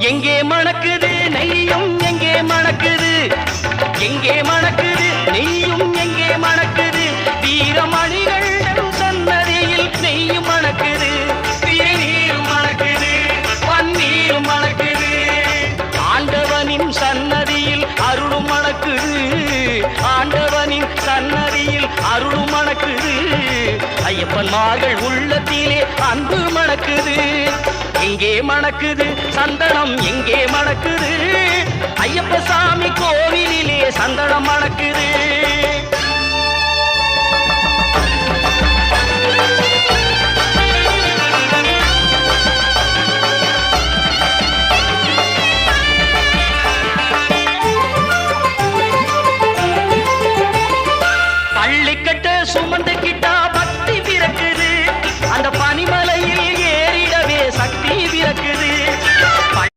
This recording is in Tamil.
எங்கே மணக்குது நெய்யும் எங்கே மணக்குது, எங்கே மணக்குது நெய்யும் எங்கே மணக்குது, வீரமணிகள் சன்னதியில் நெய்யும் மணக்குது, திருநீரும் மணக்குது, பன்னீரும் மணக்குது, ஆண்டவனின் சன்னதியில் அருளும் மணக்குது, ஆண்டவனின் சன்னதியில் அருளும் மணக்குது, ஐயப்பன்மார்கள் உள்ளத்திலே அன்பு மணக்குது. எங்கே மணக்குது சந்தனம் எங்கே மணக்குது, ஐயப்ப சாமி கோவிலிலே சந்தனம் மணக்குது.